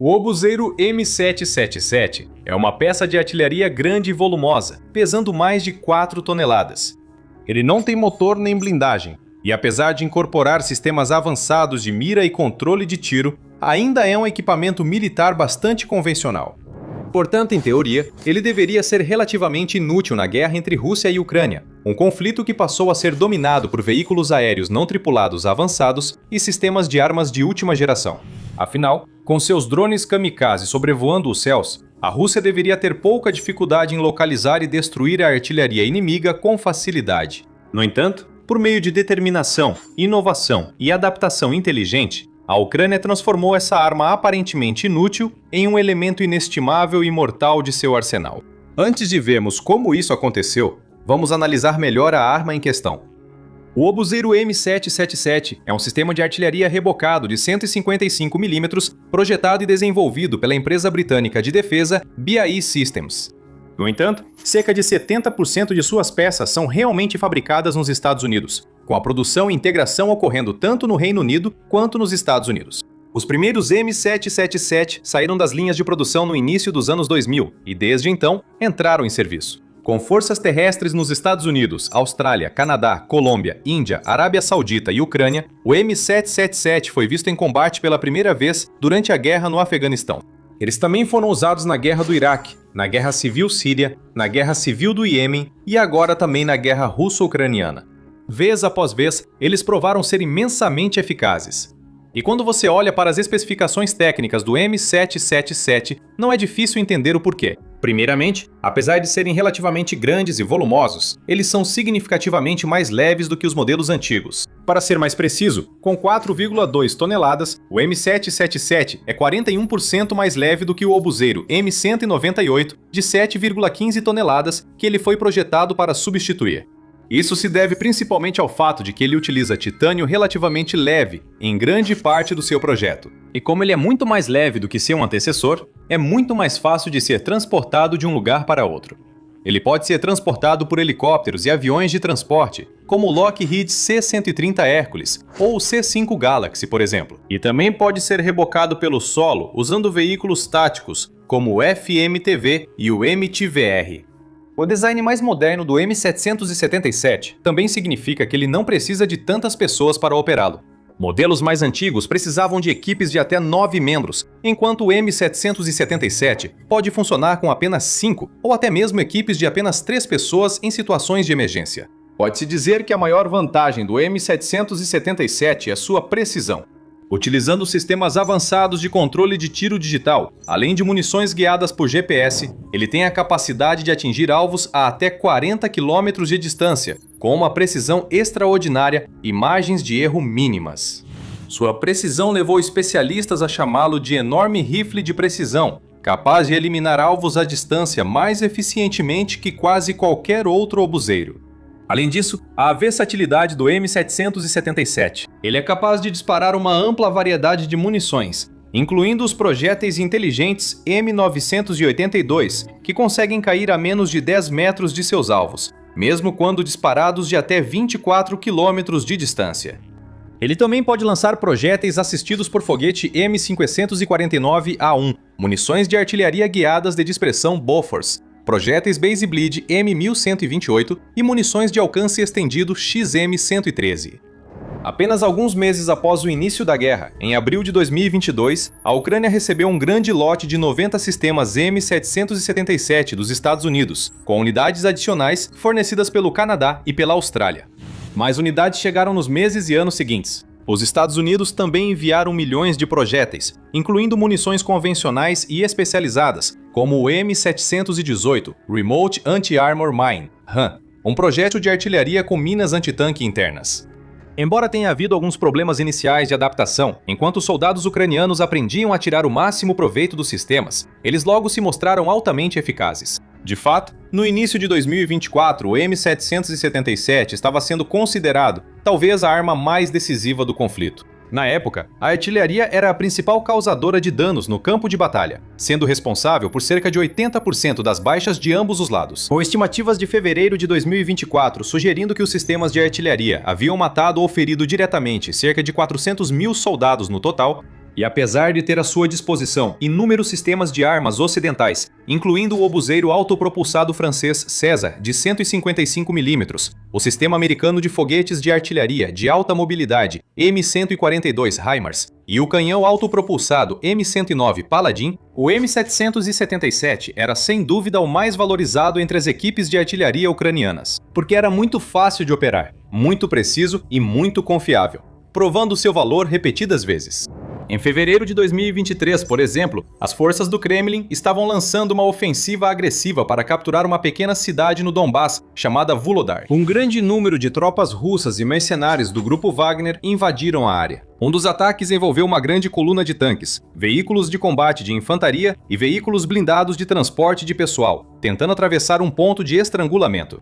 O obuseiro M777 é uma peça de artilharia grande e volumosa, pesando mais de 4 toneladas. Ele não tem motor nem blindagem, e apesar de incorporar sistemas avançados de mira e controle de tiro, ainda é um equipamento militar bastante convencional. Portanto, em teoria, ele deveria ser relativamente inútil na guerra entre Rússia e Ucrânia, um conflito que passou a ser dominado por veículos aéreos não tripulados avançados e sistemas de armas de última geração. Afinal, com seus drones kamikaze sobrevoando os céus, a Rússia deveria ter pouca dificuldade em localizar e destruir a artilharia inimiga com facilidade. No entanto, por meio de determinação, inovação e adaptação inteligente, a Ucrânia transformou essa arma aparentemente inútil em um elemento inestimável e mortal de seu arsenal. Antes de vermos como isso aconteceu, vamos analisar melhor a arma em questão. O obuseiro M777 é um sistema de artilharia rebocado de 155 mm projetado e desenvolvido pela empresa britânica de defesa BAE Systems. No entanto, cerca de 70% de suas peças são realmente fabricadas nos Estados Unidos, com a produção e integração ocorrendo tanto no Reino Unido quanto nos Estados Unidos. Os primeiros M777 saíram das linhas de produção no início dos anos 2000 e, desde então, entraram em serviço. Com forças terrestres nos Estados Unidos, Austrália, Canadá, Colômbia, Índia, Arábia Saudita e Ucrânia, o M777 foi visto em combate pela primeira vez durante a guerra no Afeganistão. Eles também foram usados na Guerra do Iraque, na Guerra Civil Síria, na Guerra Civil do Iêmen e agora também na Guerra Russo-Ucraniana. Vez após vez, eles provaram ser imensamente eficazes. E quando você olha para as especificações técnicas do M777, não é difícil entender o porquê. Primeiramente, apesar de serem relativamente grandes e volumosos, eles são significativamente mais leves do que os modelos antigos. Para ser mais preciso, com 4,2 toneladas, o M777 é 41% mais leve do que o obuseiro M198 de 7,15 toneladas que ele foi projetado para substituir. Isso se deve principalmente ao fato de que ele utiliza titânio relativamente leve em grande parte do seu projeto. E como ele é muito mais leve do que seu antecessor, é muito mais fácil de ser transportado de um lugar para outro. Ele pode ser transportado por helicópteros e aviões de transporte, como o Lockheed C-130 Hercules ou o C-5 Galaxy, por exemplo. E também pode ser rebocado pelo solo usando veículos táticos, como o FMTV e o MTVR. O design mais moderno do M777 também significa que ele não precisa de tantas pessoas para operá-lo. Modelos mais antigos precisavam de equipes de até 9 membros, enquanto o M777 pode funcionar com apenas 5 ou até mesmo equipes de apenas 3 pessoas em situações de emergência. Pode-se dizer que a maior vantagem do M777 é sua precisão. Utilizando sistemas avançados de controle de tiro digital, além de munições guiadas por GPS, ele tem a capacidade de atingir alvos a até 40 km de distância, com uma precisão extraordinária e margens de erro mínimas. Sua precisão levou especialistas a chamá-lo de enorme rifle de precisão, capaz de eliminar alvos à distância mais eficientemente que quase qualquer outro obuseiro. Além disso, há a versatilidade do M777. Ele é capaz de disparar uma ampla variedade de munições, incluindo os projéteis inteligentes M982, que conseguem cair a menos de 10 metros de seus alvos, mesmo quando disparados de até 24 km de distância. Ele também pode lançar projéteis assistidos por foguete M549A1, munições de artilharia guiadas de dispersão Bofors, projéteis Base Bleed M1128 e munições de alcance estendido XM113. Apenas alguns meses após o início da guerra, em abril de 2022, a Ucrânia recebeu um grande lote de 90 sistemas M777 dos Estados Unidos, com unidades adicionais fornecidas pelo Canadá e pela Austrália. Mais unidades chegaram nos meses e anos seguintes. Os Estados Unidos também enviaram milhões de projéteis, incluindo munições convencionais e especializadas, como o M718 Remote Anti-Armor Mine, RAM, um projétil de artilharia com minas antitanque internas. Embora tenha havido alguns problemas iniciais de adaptação, enquanto os soldados ucranianos aprendiam a tirar o máximo proveito dos sistemas, eles logo se mostraram altamente eficazes. De fato, no início de 2024, o M777 estava sendo considerado, talvez, a arma mais decisiva do conflito. Na época, a artilharia era a principal causadora de danos no campo de batalha, sendo responsável por cerca de 80% das baixas de ambos os lados. Com estimativas de fevereiro de 2024 sugerindo que os sistemas de artilharia haviam matado ou ferido diretamente cerca de 400 mil soldados no total, E apesar de ter à sua disposição inúmeros sistemas de armas ocidentais, incluindo o obuseiro autopropulsado francês César, de 155 mm, o sistema americano de foguetes de artilharia de alta mobilidade M142 HIMARS e o canhão autopropulsado M109 Paladin, o M777 era sem dúvida o mais valorizado entre as equipes de artilharia ucranianas, porque era muito fácil de operar, muito preciso e muito confiável, provando seu valor repetidas vezes. Em fevereiro de 2023, por exemplo, as forças do Kremlin estavam lançando uma ofensiva agressiva para capturar uma pequena cidade no Donbass, chamada Vuhledar. Um grande número de tropas russas e mercenários do grupo Wagner invadiram a área. Um dos ataques envolveu uma grande coluna de tanques, veículos de combate de infantaria e veículos blindados de transporte de pessoal, tentando atravessar um ponto de estrangulamento.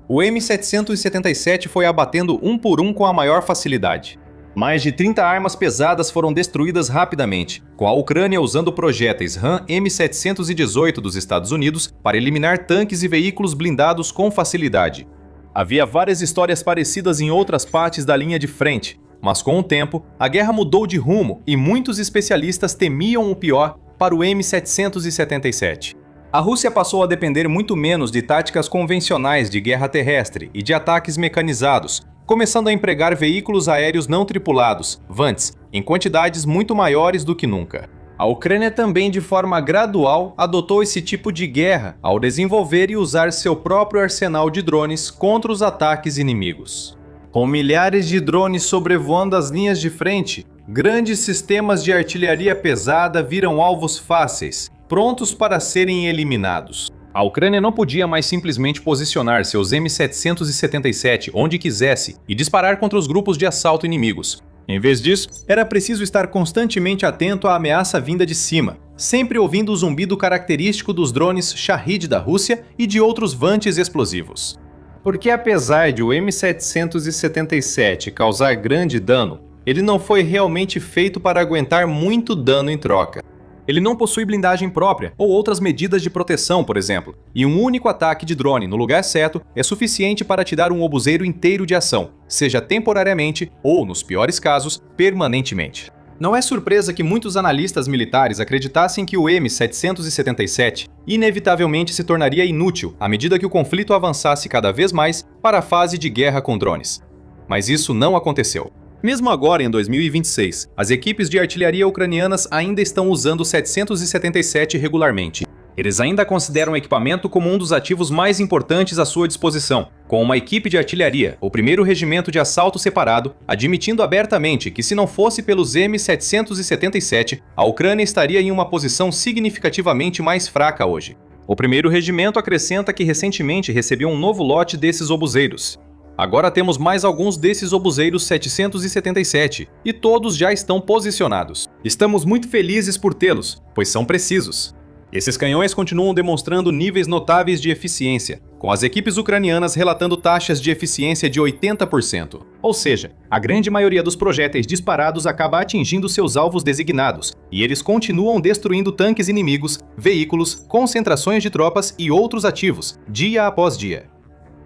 O M777 foi abatendo um por um com a maior facilidade. Mais de 30 armas pesadas foram destruídas rapidamente, com a Ucrânia usando projéteis RAM M718 dos Estados Unidos para eliminar tanques e veículos blindados com facilidade. Havia várias histórias parecidas em outras partes da linha de frente, mas com o tempo, a guerra mudou de rumo e muitos especialistas temiam o pior para o M777. A Rússia passou a depender muito menos de táticas convencionais de guerra terrestre e de ataques mecanizados, começando a empregar veículos aéreos não tripulados, VANTs, em quantidades muito maiores do que nunca. A Ucrânia também, de forma gradual, adotou esse tipo de guerra ao desenvolver e usar seu próprio arsenal de drones contra os ataques inimigos. Com milhares de drones sobrevoando as linhas de frente, grandes sistemas de artilharia pesada viram alvos fáceis, prontos para serem eliminados. A Ucrânia não podia mais simplesmente posicionar seus M777 onde quisesse e disparar contra os grupos de assalto inimigos. Em vez disso, era preciso estar constantemente atento à ameaça vinda de cima, sempre ouvindo o zumbido característico dos drones Shahid da Rússia e de outros vantes explosivos. Porque apesar de o M777 causar grande dano, ele não foi realmente feito para aguentar muito dano em troca. Ele não possui blindagem própria ou outras medidas de proteção, por exemplo, e um único ataque de drone no lugar certo é suficiente para te dar um obuseiro inteiro de ação, seja temporariamente ou, nos piores casos, permanentemente. Não é surpresa que muitos analistas militares acreditassem que o M777 inevitavelmente se tornaria inútil à medida que o conflito avançasse cada vez mais para a fase de guerra com drones. Mas isso não aconteceu. Mesmo agora, em 2026, as equipes de artilharia ucranianas ainda estão usando o 777 regularmente. Eles ainda consideram o equipamento como um dos ativos mais importantes à sua disposição, com uma equipe de artilharia, o 1º Regimento de Assalto Separado, admitindo abertamente que se não fosse pelos M777, a Ucrânia estaria em uma posição significativamente mais fraca hoje. O 1º Regimento acrescenta que recentemente recebeu um novo lote desses obuseiros. Agora temos mais alguns desses obuseiros 777, e todos já estão posicionados. Estamos muito felizes por tê-los, pois são precisos. Esses canhões continuam demonstrando níveis notáveis de eficiência, com as equipes ucranianas relatando taxas de eficiência de 80%. Ou seja, a grande maioria dos projéteis disparados acaba atingindo seus alvos designados, e eles continuam destruindo tanques inimigos, veículos, concentrações de tropas e outros ativos, dia após dia.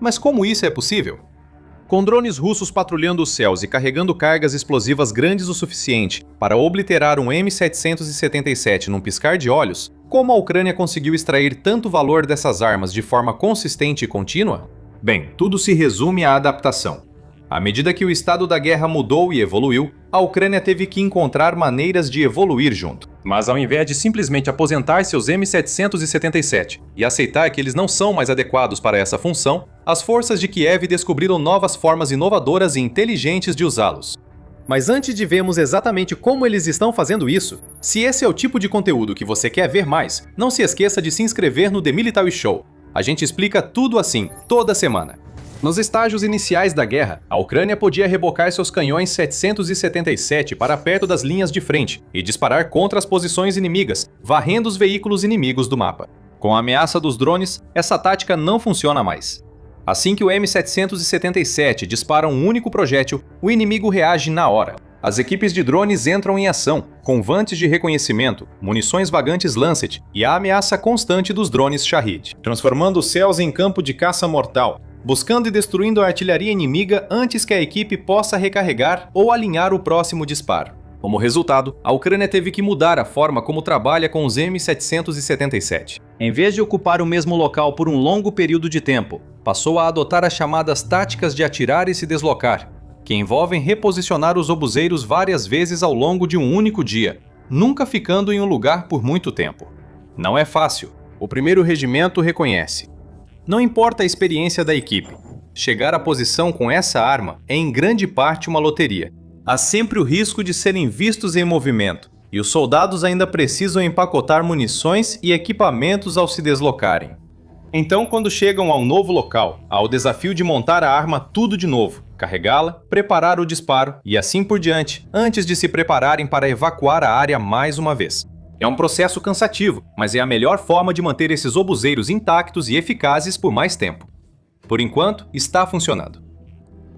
Mas como isso é possível? Com drones russos patrulhando os céus e carregando cargas explosivas grandes o suficiente para obliterar um M777 num piscar de olhos, como a Ucrânia conseguiu extrair tanto valor dessas armas de forma consistente e contínua? Bem, tudo se resume à adaptação. À medida que o estado da guerra mudou e evoluiu, a Ucrânia teve que encontrar maneiras de evoluir junto. Mas ao invés de simplesmente aposentar seus M777 e aceitar que eles não são mais adequados para essa função, as forças de Kiev descobriram novas formas inovadoras e inteligentes de usá-los. Mas antes de vermos exatamente como eles estão fazendo isso, se esse é o tipo de conteúdo que você quer ver mais, não se esqueça de se inscrever no The Military Show. A gente explica tudo assim, toda semana. Nos estágios iniciais da guerra, a Ucrânia podia rebocar seus canhões 777 para perto das linhas de frente e disparar contra as posições inimigas, varrendo os veículos inimigos do mapa. Com a ameaça dos drones, essa tática não funciona mais. Assim que o M777 dispara um único projétil, o inimigo reage na hora. As equipes de drones entram em ação, com vantes de reconhecimento, munições vagantes Lancet e a ameaça constante dos drones Shahid, transformando os céus em campo de caça mortal, buscando e destruindo a artilharia inimiga antes que a equipe possa recarregar ou alinhar o próximo disparo. Como resultado, a Ucrânia teve que mudar a forma como trabalha com os M777. Em vez de ocupar o mesmo local por um longo período de tempo, passou a adotar as chamadas táticas de atirar e se deslocar, que envolvem reposicionar os obuseiros várias vezes ao longo de um único dia, nunca ficando em um lugar por muito tempo. Não é fácil, o 1º Regimento reconhece. Não importa a experiência da equipe, chegar à posição com essa arma é em grande parte uma loteria. Há sempre o risco de serem vistos em movimento, e os soldados ainda precisam empacotar munições e equipamentos ao se deslocarem. Então, quando chegam a um novo local, há o desafio de montar a arma tudo de novo, carregá-la, preparar o disparo e assim por diante, antes de se prepararem para evacuar a área mais uma vez. É um processo cansativo, mas é a melhor forma de manter esses obuseiros intactos e eficazes por mais tempo. Por enquanto, está funcionando.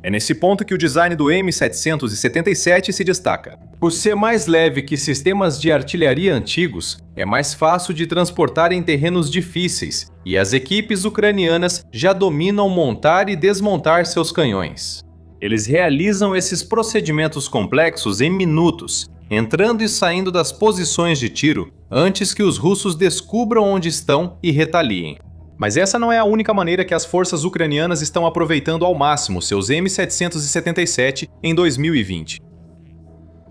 É nesse ponto que o design do M777 se destaca. Por ser mais leve que sistemas de artilharia antigos, é mais fácil de transportar em terrenos difíceis, e as equipes ucranianas já dominam montar e desmontar seus canhões. Eles realizam esses procedimentos complexos em minutos, entrando e saindo das posições de tiro antes que os russos descubram onde estão e retaliem. Mas essa não é a única maneira que as forças ucranianas estão aproveitando ao máximo seus M777 em 2020.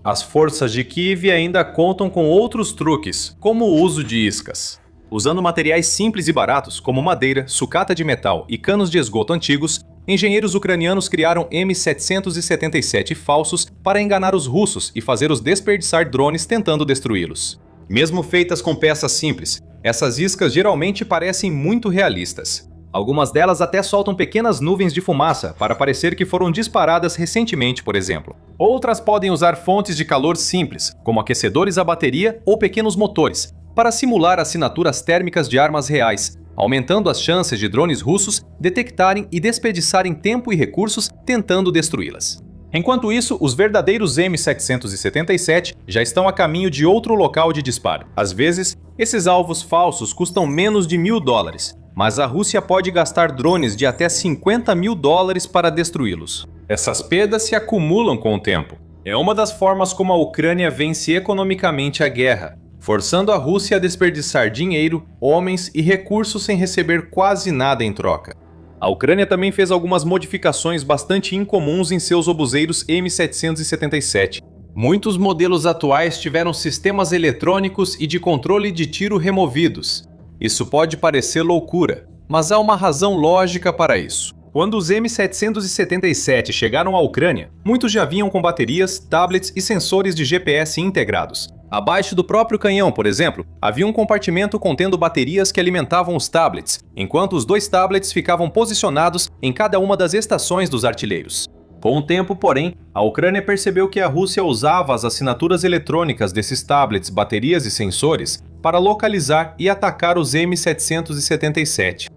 As forças de Kiev ainda contam com outros truques, como o uso de iscas. Usando materiais simples e baratos, como madeira, sucata de metal e canos de esgoto antigos, engenheiros ucranianos criaram M777 falsos para enganar os russos e fazê-los desperdiçar drones tentando destruí-los. Mesmo feitas com peças simples, essas iscas geralmente parecem muito realistas. Algumas delas até soltam pequenas nuvens de fumaça para parecer que foram disparadas recentemente, por exemplo. Outras podem usar fontes de calor simples, como aquecedores a bateria ou pequenos motores, para simular assinaturas térmicas de armas reais, aumentando as chances de drones russos detectarem e desperdiçarem tempo e recursos tentando destruí-las. Enquanto isso, os verdadeiros M777 já estão a caminho de outro local de disparo. Às vezes, esses alvos falsos custam menos de $1.000, mas a Rússia pode gastar drones de até $50.000 para destruí-los. Essas perdas se acumulam com o tempo. É uma das formas como a Ucrânia vence economicamente a guerra, forçando a Rússia a desperdiçar dinheiro, homens e recursos sem receber quase nada em troca. A Ucrânia também fez algumas modificações bastante incomuns em seus obuseiros M777. Muitos modelos atuais tiveram sistemas eletrônicos e de controle de tiro removidos. Isso pode parecer loucura, mas há uma razão lógica para isso. Quando os M777 chegaram à Ucrânia, muitos já vinham com baterias, tablets e sensores de GPS integrados. Abaixo do próprio canhão, por exemplo, havia um compartimento contendo baterias que alimentavam os tablets, enquanto os 2 tablets ficavam posicionados em cada uma das estações dos artilheiros. Com o tempo, porém, a Ucrânia percebeu que a Rússia usava as assinaturas eletrônicas desses tablets, baterias e sensores para localizar e atacar os M777.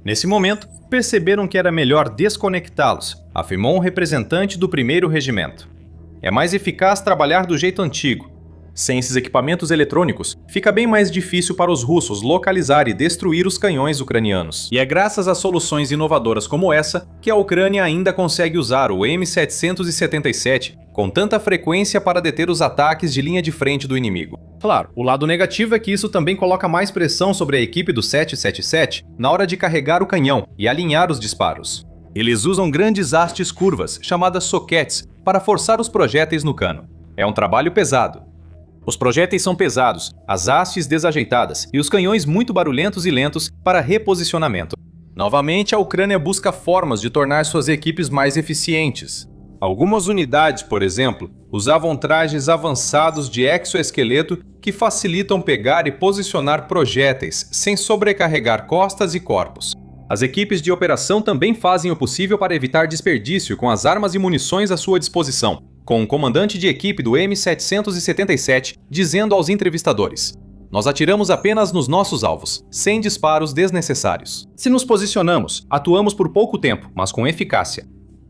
Nesse momento, perceberam que era melhor desconectá-los, afirmou um representante do 1º Regimento. É mais eficaz trabalhar do jeito antigo. Sem esses equipamentos eletrônicos, fica bem mais difícil para os russos localizar e destruir os canhões ucranianos. E é graças a soluções inovadoras como essa que a Ucrânia ainda consegue usar o M777 com tanta frequência para deter os ataques de linha de frente do inimigo. Claro, o lado negativo é que isso também coloca mais pressão sobre a equipe do 777 na hora de carregar o canhão e alinhar os disparos. Eles usam grandes hastes curvas, chamadas soquetes, para forçar os projéteis no cano. É um trabalho pesado. Os projéteis são pesados, as hastes desajeitadas e os canhões muito barulhentos e lentos para reposicionamento. Novamente, a Ucrânia busca formas de tornar suas equipes mais eficientes. Algumas unidades, por exemplo, usavam trajes avançados de exoesqueleto que facilitam pegar e posicionar projéteis sem sobrecarregar costas e corpos. As equipes de operação também fazem o possível para evitar desperdício com as armas e munições à sua disposição, com o comandante de equipe do M777 dizendo aos entrevistadores: "Nós atiramos apenas nos nossos alvos, sem disparos desnecessários. Se nos posicionamos, atuamos por pouco tempo, mas com eficácia.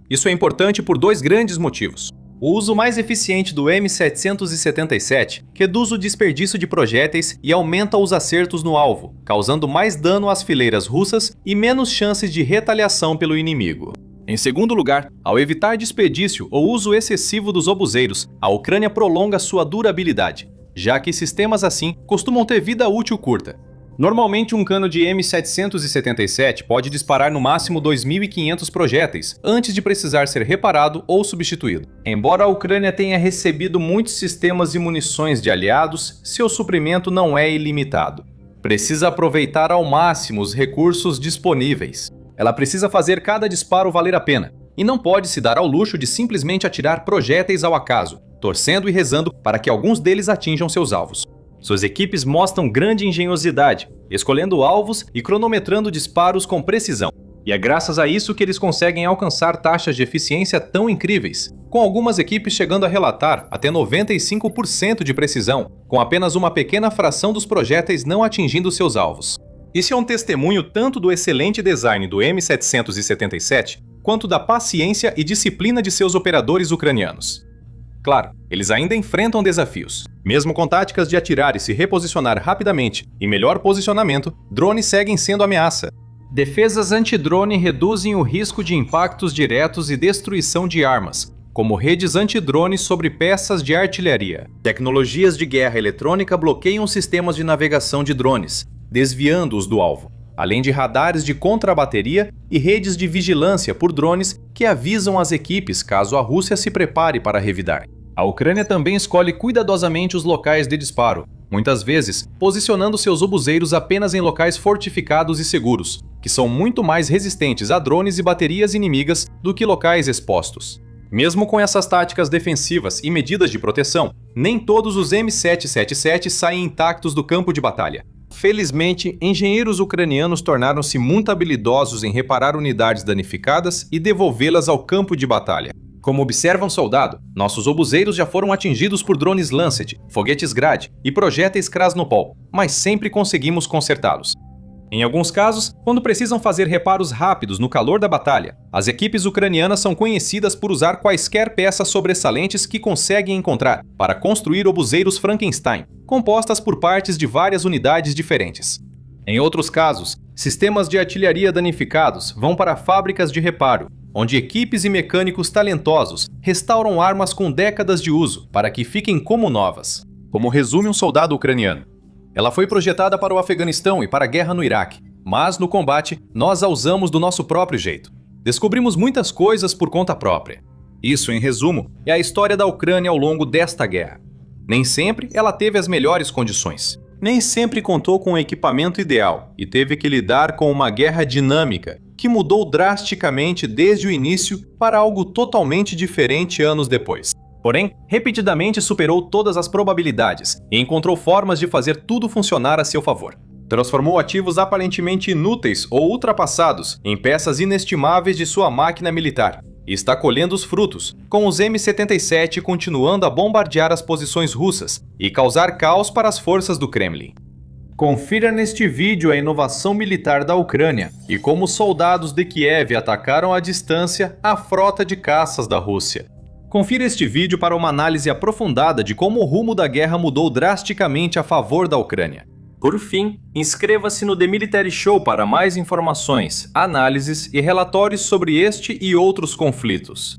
Isso é importante por 2 grandes motivos. O uso mais eficiente do M777 reduz o desperdício de projéteis e aumenta os acertos no alvo, causando mais dano às fileiras russas e menos chances de retaliação pelo inimigo. Em segundo lugar, ao evitar desperdício ou uso excessivo dos obuseiros, a Ucrânia prolonga sua durabilidade, já que sistemas assim costumam ter vida útil curta. Normalmente, um cano de M777 pode disparar no máximo 2.500 projéteis, antes de precisar ser reparado ou substituído. Embora a Ucrânia tenha recebido muitos sistemas e munições de aliados, seu suprimento não é ilimitado. Precisa aproveitar ao máximo os recursos disponíveis. Ela precisa fazer cada disparo valer a pena, e não pode se dar ao luxo de simplesmente atirar projéteis ao acaso, torcendo e rezando para que alguns deles atinjam seus alvos. Suas equipes mostram grande engenhosidade, escolhendo alvos e cronometrando disparos com precisão. E é graças a isso que eles conseguem alcançar taxas de eficiência tão incríveis, com algumas equipes chegando a relatar até 95% de precisão, com apenas uma pequena fração dos projéteis não atingindo seus alvos. Isso é um testemunho tanto do excelente design do M777, quanto da paciência e disciplina de seus operadores ucranianos. Claro, eles ainda enfrentam desafios. Mesmo com táticas de atirar e se reposicionar rapidamente e melhor posicionamento, drones seguem sendo ameaça. Defesas antidrone reduzem o risco de impactos diretos e destruição de armas, como redes antidrones sobre peças de artilharia. Tecnologias de guerra eletrônica bloqueiam sistemas de navegação de drones, desviando-os do alvo, além de radares de contrabateria e redes de vigilância por drones que avisam as equipes caso a Rússia se prepare para revidar. A Ucrânia também escolhe cuidadosamente os locais de disparo, muitas vezes posicionando seus obuseiros apenas em locais fortificados e seguros, que são muito mais resistentes a drones e baterias inimigas do que locais expostos. Mesmo com essas táticas defensivas e medidas de proteção, nem todos os M777 saem intactos do campo de batalha. Felizmente, engenheiros ucranianos tornaram-se muito habilidosos em reparar unidades danificadas e devolvê-las ao campo de batalha. Como observa um soldado, nossos obuseiros já foram atingidos por drones Lancet, foguetes Grad e projéteis Krasnopol, mas sempre conseguimos consertá-los. Em alguns casos, quando precisam fazer reparos rápidos no calor da batalha, as equipes ucranianas são conhecidas por usar quaisquer peças sobressalentes que conseguem encontrar para construir obuseiros Frankenstein, compostas por partes de várias unidades diferentes. Em outros casos, sistemas de artilharia danificados vão para fábricas de reparo, onde equipes e mecânicos talentosos restauram armas com décadas de uso para que fiquem como novas. Como resume um soldado ucraniano: ela foi projetada para o Afeganistão e para a guerra no Iraque, mas no combate nós a usamos do nosso próprio jeito. Descobrimos muitas coisas por conta própria. Isso, em resumo, é a história da Ucrânia ao longo desta guerra. Nem sempre ela teve as melhores condições. Nem sempre contou com o equipamento ideal e teve que lidar com uma guerra dinâmica que mudou drasticamente desde o início para algo totalmente diferente anos depois. Porém, repetidamente superou todas as probabilidades e encontrou formas de fazer tudo funcionar a seu favor. Transformou ativos aparentemente inúteis ou ultrapassados em peças inestimáveis de sua máquina militar. E está colhendo os frutos, com os M77 continuando a bombardear as posições russas e causar caos para as forças do Kremlin. Confira neste vídeo a inovação militar da Ucrânia e como os soldados de Kiev atacaram à distância a frota de caças da Rússia. Confira este vídeo para uma análise aprofundada de como o rumo da guerra mudou drasticamente a favor da Ucrânia. Por fim, inscreva-se no The Military Show para mais informações, análises e relatórios sobre este e outros conflitos.